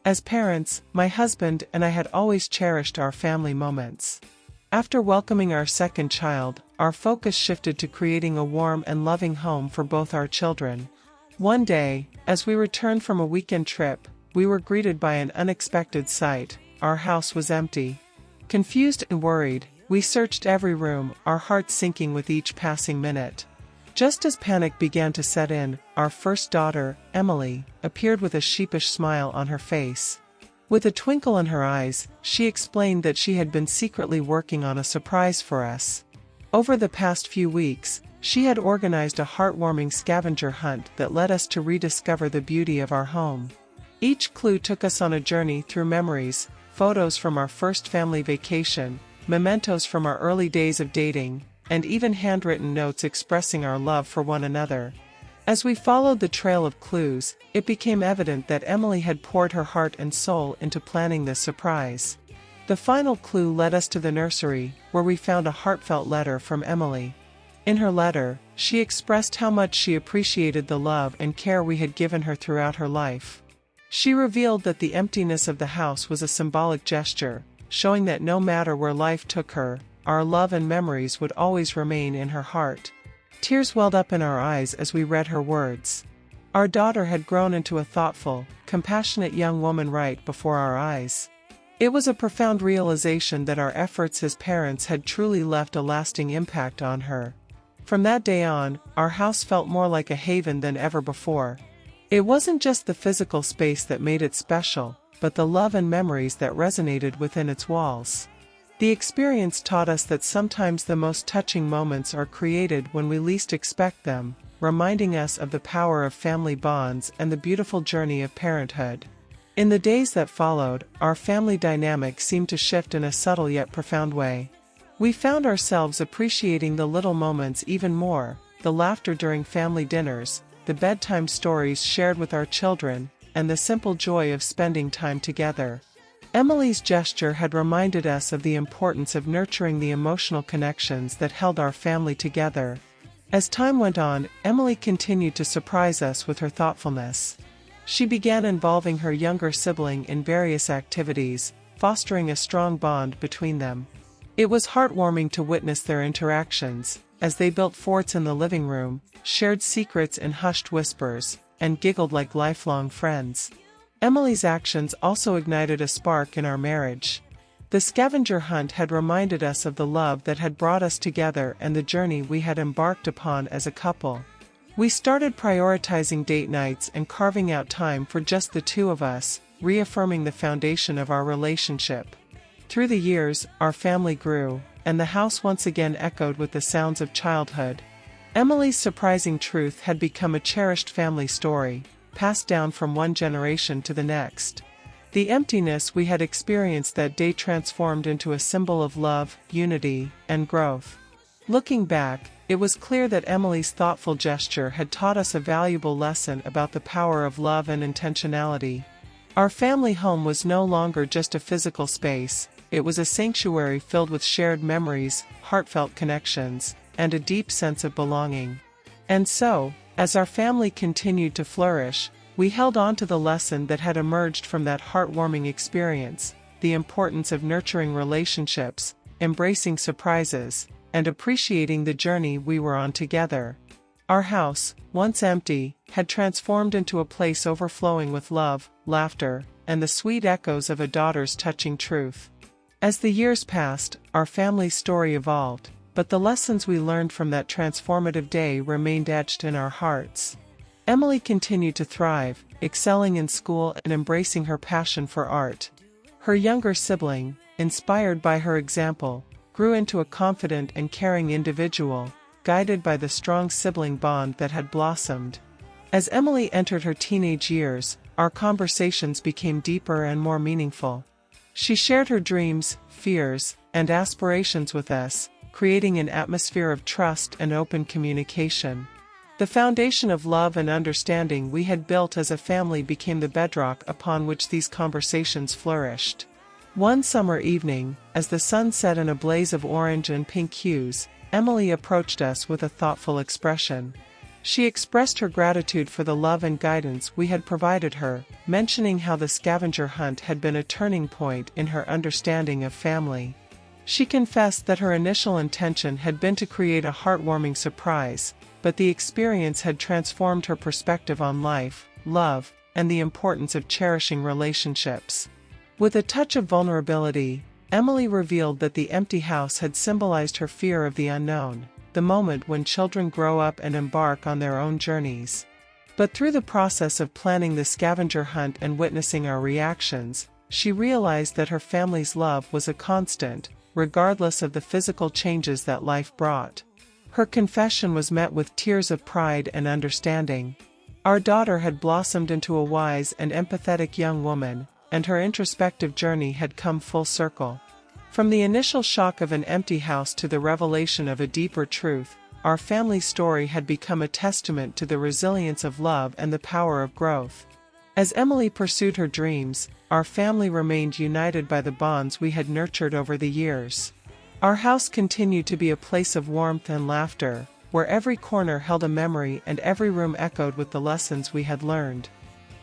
As parents, my husband and I had always cherished our family moments. After welcoming our second child, our focus shifted to creating a warm and loving home for both our children. One day, as we returned from a weekend trip, we were greeted by an unexpected sight. Our house was empty. Confused and worried, we searched every room, our hearts sinking with each passing minute. Just as panic began to set in, our first daughter, Emily, appeared with a sheepish smile on her face. With a twinkle in her eyes, she explained that she had been secretly working on a surprise for us. Over the past few weeks, she had organized a heartwarming scavenger hunt that led us to rediscover the beauty of our home. Each clue took us on a journey through memories, photos from our first family vacation, mementos from our early days of dating, and even handwritten notes expressing our love for one another. As we followed the trail of clues, it became evident that Emily had poured her heart and soul into planning this surprise. The final clue led us to the nursery, where we found a heartfelt letter from Emily. In her letter, she expressed how much she appreciated the love and care we had given her throughout her life. She revealed that the emptiness of the house was a symbolic gesture, showing that no matter where life took her, our love and memories would always remain in her heart. Tears welled up in our eyes as we read her words. Our daughter had grown into a thoughtful, compassionate young woman right before our eyes. It was a profound realization that our efforts as parents had truly left a lasting impact on her. From that day on, our house felt more like a haven than ever before. It wasn't just the physical space that made it special, but the love and memories that resonated within its walls. The experience taught us that sometimes the most touching moments are created when we least expect them, reminding us of the power of family bonds and the beautiful journey of parenthood. In the days that followed, our family dynamic seemed to shift in a subtle yet profound way. We found ourselves appreciating the little moments even more, the laughter during family dinners, the bedtime stories shared with our children, and the simple joy of spending time together. Emily's gesture had reminded us of the importance of nurturing the emotional connections that held our family together. As time went on, Emily continued to surprise us with her thoughtfulness. She began involving her younger sibling in various activities, fostering a strong bond between them. It was heartwarming to witness their interactions, as they built forts in the living room, shared secrets in hushed whispers, and giggled like lifelong friends. Emily's actions also ignited a spark in our marriage. The scavenger hunt had reminded us of the love that had brought us together and the journey we had embarked upon as a couple. We started prioritizing date nights and carving out time for just the two of us, reaffirming the foundation of our relationship. Through the years, our family grew, and the house once again echoed with the sounds of childhood. Emily's surprising truth had become a cherished family story, passed down from one generation to the next. The emptiness we had experienced that day transformed into a symbol of love, unity, and growth. Looking back, it was clear that Emily's thoughtful gesture had taught us a valuable lesson about the power of love and intentionality. Our family home was no longer just a physical space, it was a sanctuary filled with shared memories, heartfelt connections, and a deep sense of belonging. And so, as our family continued to flourish, we held on to the lesson that had emerged from that heartwarming experience, the importance of nurturing relationships, embracing surprises, and appreciating the journey we were on together. Our house, once empty, had transformed into a place overflowing with love, laughter, and the sweet echoes of a daughter's touching truth. As the years passed, our family's story evolved, but the lessons we learned from that transformative day remained etched in our hearts. Emily continued to thrive, excelling in school and embracing her passion for art. Her younger sibling, inspired by her example, grew into a confident and caring individual, guided by the strong sibling bond that had blossomed. As Emily entered her teenage years, our conversations became deeper and more meaningful. She shared her dreams, fears, and aspirations with us, creating an atmosphere of trust and open communication. The foundation of love and understanding we had built as a family became the bedrock upon which these conversations flourished. One summer evening, as the sun set in a blaze of orange and pink hues, Emily approached us with a thoughtful expression. She expressed her gratitude for the love and guidance we had provided her, mentioning how the scavenger hunt had been a turning point in her understanding of family. She confessed that her initial intention had been to create a heartwarming surprise, but the experience had transformed her perspective on life, love, and the importance of cherishing relationships. With a touch of vulnerability, Emily revealed that the empty house had symbolized her fear of the unknown, the moment when children grow up and embark on their own journeys. But through the process of planning the scavenger hunt and witnessing our reactions, she realized that her family's love was a constant, regardless of the physical changes that life brought. Her confession was met with tears of pride and understanding. Our daughter had blossomed into a wise and empathetic young woman, and her introspective journey had come full circle. From the initial shock of an empty house to the revelation of a deeper truth, our family story had become a testament to the resilience of love and the power of growth. As Emily pursued her dreams, our family remained united by the bonds we had nurtured over the years. Our house continued to be a place of warmth and laughter, where every corner held a memory and every room echoed with the lessons we had learned.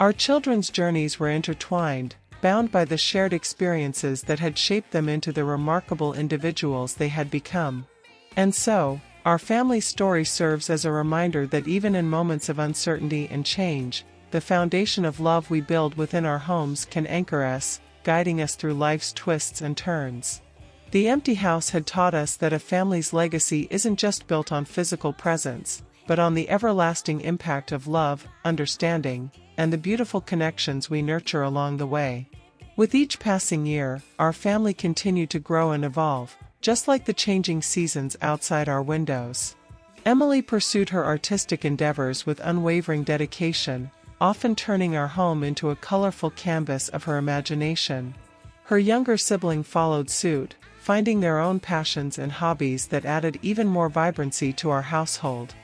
Our children's journeys were intertwined, bound by the shared experiences that had shaped them into the remarkable individuals they had become. And so, our family story serves as a reminder that even in moments of uncertainty and change, the foundation of love we build within our homes can anchor us, guiding us through life's twists and turns. The empty house had taught us that a family's legacy isn't just built on physical presence, but on the everlasting impact of love, understanding, and the beautiful connections we nurture along the way. With each passing year, our family continued to grow and evolve, just like the changing seasons outside our windows. Emily pursued her artistic endeavors with unwavering dedication, often turning our home into a colorful canvas of her imagination. Her younger sibling followed suit, finding their own passions and hobbies that added even more vibrancy to our household.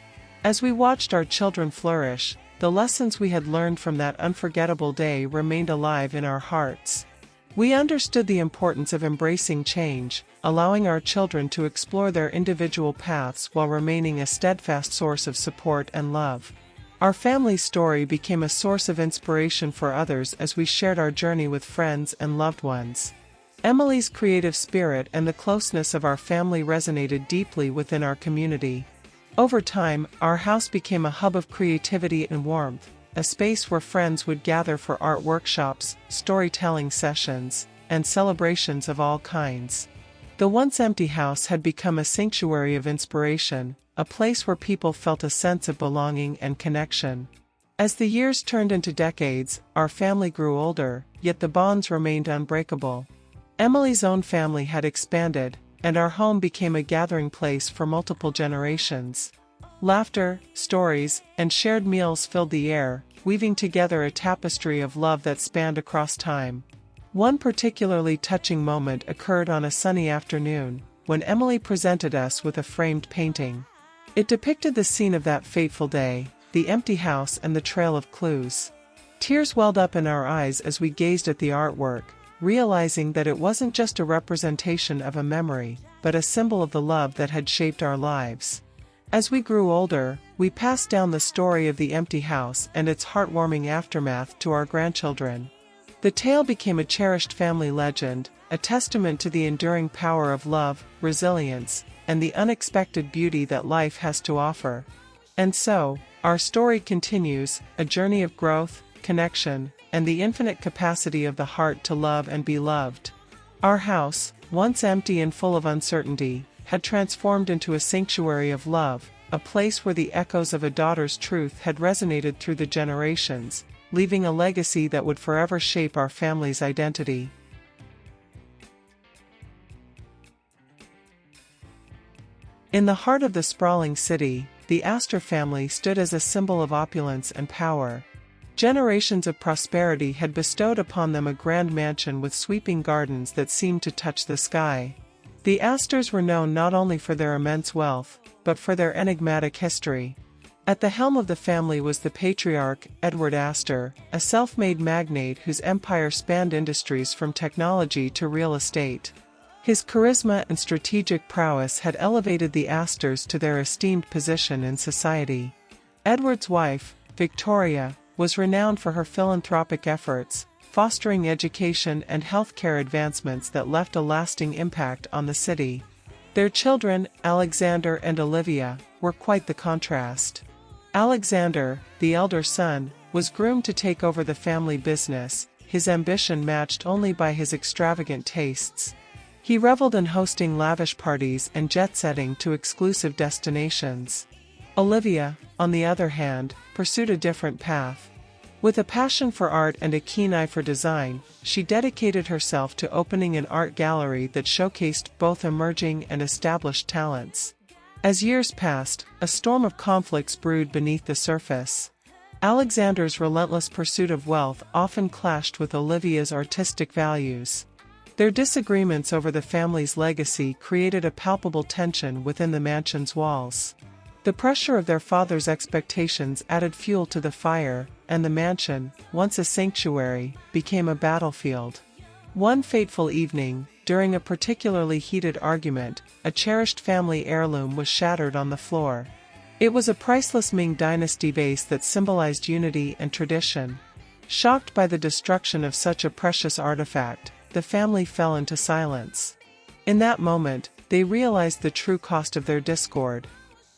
As we watched our children flourish, the lessons we had learned from that unforgettable day remained alive in our hearts. We understood the importance of embracing change, allowing our children to explore their individual paths while remaining a steadfast source of support and love. Our family story became a source of inspiration for others as we shared our journey with friends and loved ones. Emily's creative spirit and the closeness of our family resonated deeply within our community. Over time, our house became a hub of creativity and warmth, a space where friends would gather for art workshops, storytelling sessions, and celebrations of all kinds. The once empty house had become a sanctuary of inspiration, a place where people felt a sense of belonging and connection. As the years turned into decades, our family grew older, yet the bonds remained unbreakable. Emily's own family had expanded, and our home became a gathering place for multiple generations. Laughter, stories, and shared meals filled the air, weaving together a tapestry of love that spanned across time. One particularly touching moment occurred on a sunny afternoon, when Emily presented us with a framed painting. It depicted the scene of that fateful day, the empty house and the trail of clues. Tears welled up in our eyes as we gazed at the artwork, realizing that it wasn't just a representation of a memory, but a symbol of the love that had shaped our lives. As we grew older, we passed down the story of the empty house and its heartwarming aftermath to our grandchildren. The tale became a cherished family legend, a testament to the enduring power of love, resilience, and the unexpected beauty that life has to offer. And so, our story continues, a journey of growth, connection, and the infinite capacity of the heart to love and be loved. Our house, once empty and full of uncertainty, had transformed into a sanctuary of love, a place where the echoes of a daughter's truth had resonated through the generations, leaving a legacy that would forever shape our family's identity. In the heart of the sprawling city, the Astor family stood as a symbol of opulence and power. Generations of prosperity had bestowed upon them a grand mansion with sweeping gardens that seemed to touch the sky. The Astors were known not only for their immense wealth, but for their enigmatic history. At the helm of the family was the patriarch, Edward Astor, a self-made magnate whose empire spanned industries from technology to real estate. His charisma and strategic prowess had elevated the Astors to their esteemed position in society. Edward's wife, Victoria, was renowned for her philanthropic efforts, fostering education and healthcare advancements that left a lasting impact on the city. Their children, Alexander and Olivia, were quite the contrast. Alexander, the elder son, was groomed to take over the family business, his ambition matched only by his extravagant tastes. He reveled in hosting lavish parties and jet-setting to exclusive destinations. Olivia, on the other hand, pursued a different path. With a passion for art and a keen eye for design, she dedicated herself to opening an art gallery that showcased both emerging and established talents. As years passed, a storm of conflicts brewed beneath the surface. Alexander's relentless pursuit of wealth often clashed with Olivia's artistic values. Their disagreements over the family's legacy created a palpable tension within the mansion's walls. The pressure of their father's expectations added fuel to the fire, and the mansion, once a sanctuary, became a battlefield. One fateful evening, during a particularly heated argument, a cherished family heirloom was shattered on the floor. It was a priceless Ming Dynasty vase that symbolized unity and tradition. Shocked by the destruction of such a precious artifact, the family fell into silence. In that moment, they realized the true cost of their discord.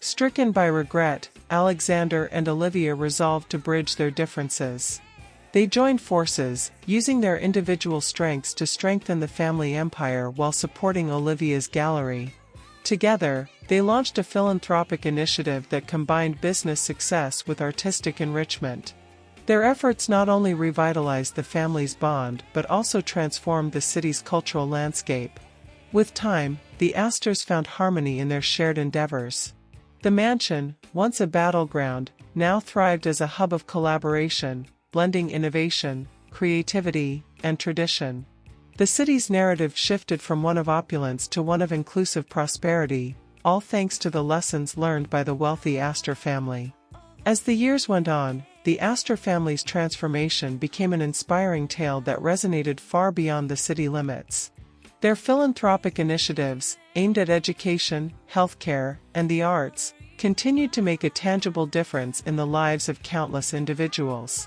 Stricken by regret, Alexander and Olivia resolved to bridge their differences. They joined forces, using their individual strengths to strengthen the family empire while supporting Olivia's gallery. Together, they launched a philanthropic initiative that combined business success with artistic enrichment. Their efforts not only revitalized the family's bond but also transformed the city's cultural landscape. With time, the Astors found harmony in their shared endeavors. The mansion, once a battleground, now thrived as a hub of collaboration, blending innovation, creativity, and tradition. The city's narrative shifted from one of opulence to one of inclusive prosperity, all thanks to the lessons learned by the wealthy Astor family. As the years went on, the Astor family's transformation became an inspiring tale that resonated far beyond the city limits. Their philanthropic initiatives, aimed at education, healthcare, and the arts, continued to make a tangible difference in the lives of countless individuals.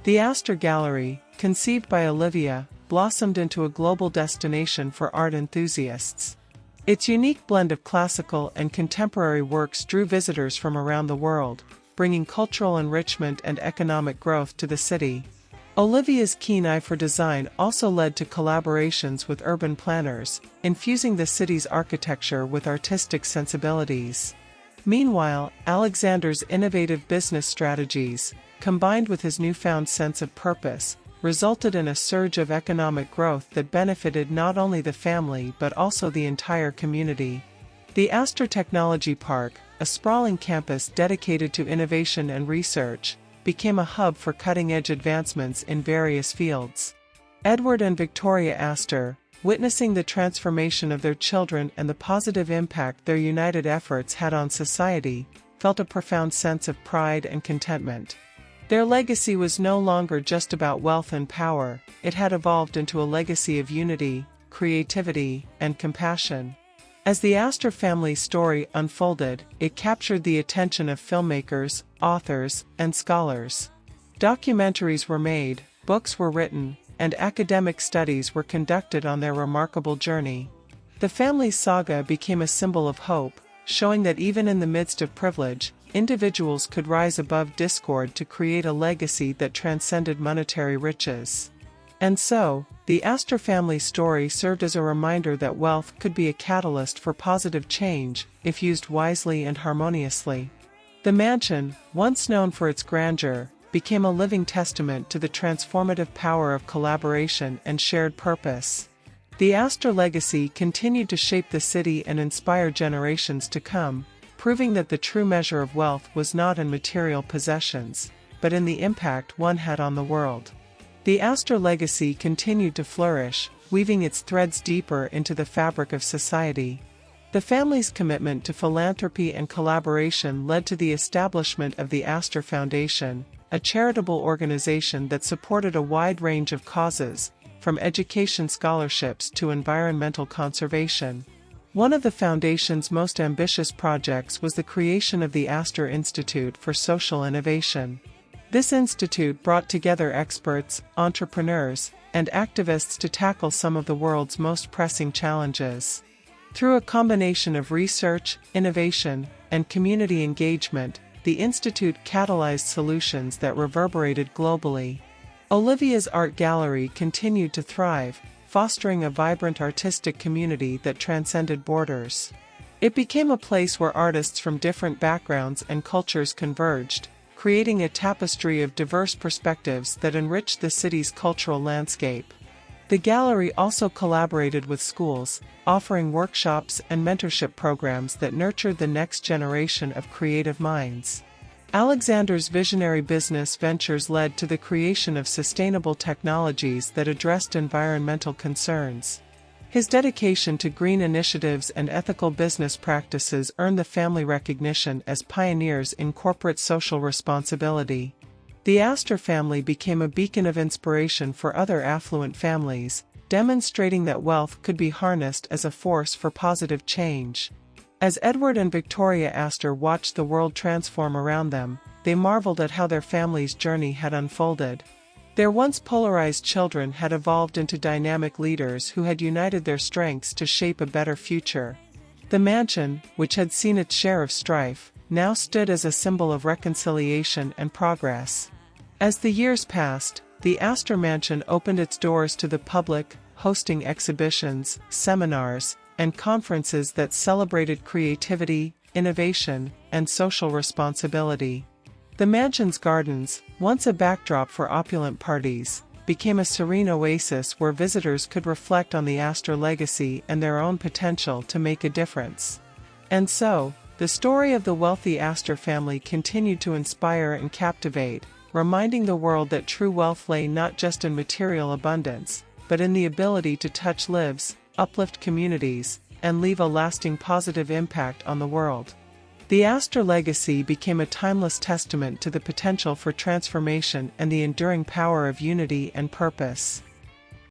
The Astor Gallery, conceived by Olivia, blossomed into a global destination for art enthusiasts. Its unique blend of classical and contemporary works drew visitors from around the world, bringing cultural enrichment and economic growth to the city. Olivia's keen eye for design also led to collaborations with urban planners, infusing the city's architecture with artistic sensibilities. Meanwhile, Alexander's innovative business strategies, combined with his newfound sense of purpose, resulted in a surge of economic growth that benefited not only the family but also the entire community. The Astor Technology Park, a sprawling campus dedicated to innovation and research, became a hub for cutting-edge advancements in various fields. Edward and Victoria Astor, witnessing the transformation of their children and the positive impact their united efforts had on society, felt a profound sense of pride and contentment. Their legacy was no longer just about wealth and power, it had evolved into a legacy of unity, creativity, and compassion. As the Astor family's story unfolded, it captured the attention of filmmakers, authors, and scholars. Documentaries were made, books were written, and academic studies were conducted on their remarkable journey. The family's saga became a symbol of hope, showing that even in the midst of privilege, individuals could rise above discord to create a legacy that transcended monetary riches. And so, the Astor family story served as a reminder that wealth could be a catalyst for positive change, if used wisely and harmoniously. The mansion, once known for its grandeur, became a living testament to the transformative power of collaboration and shared purpose. The Astor legacy continued to shape the city and inspire generations to come, proving that the true measure of wealth was not in material possessions, but in the impact one had on the world. The Astor legacy continued to flourish, weaving its threads deeper into the fabric of society. The family's commitment to philanthropy and collaboration led to the establishment of the Astor Foundation, a charitable organization that supported a wide range of causes, from education scholarships to environmental conservation. One of the Foundation's most ambitious projects was the creation of the Astor Institute for Social Innovation. This institute brought together experts, entrepreneurs, and activists to tackle some of the world's most pressing challenges. Through a combination of research, innovation, and community engagement, the institute catalyzed solutions that reverberated globally. Olivia's art gallery continued to thrive, fostering a vibrant artistic community that transcended borders. It became a place where artists from different backgrounds and cultures converged, creating a tapestry of diverse perspectives that enriched the city's cultural landscape. The gallery also collaborated with schools, offering workshops and mentorship programs that nurtured the next generation of creative minds. Alexander's visionary business ventures led to the creation of sustainable technologies that addressed environmental concerns. His dedication to green initiatives and ethical business practices earned the family recognition as pioneers in corporate social responsibility. The Astor family became a beacon of inspiration for other affluent families, demonstrating that wealth could be harnessed as a force for positive change. As Edward and Victoria Astor watched the world transform around them, they marveled at how their family's journey had unfolded. Their once polarized children had evolved into dynamic leaders who had united their strengths to shape a better future. The mansion, which had seen its share of strife, now stood as a symbol of reconciliation and progress. As the years passed, the Astor Mansion opened its doors to the public, hosting exhibitions, seminars, and conferences that celebrated creativity, innovation, and social responsibility. The mansion's gardens, once a backdrop for opulent parties, became a serene oasis where visitors could reflect on the Astor legacy and their own potential to make a difference. And so, the story of the wealthy Astor family continued to inspire and captivate, reminding the world that true wealth lay not just in material abundance, but in the ability to touch lives, uplift communities, and leave a lasting positive impact on the world. The Astor legacy became a timeless testament to the potential for transformation and the enduring power of unity and purpose.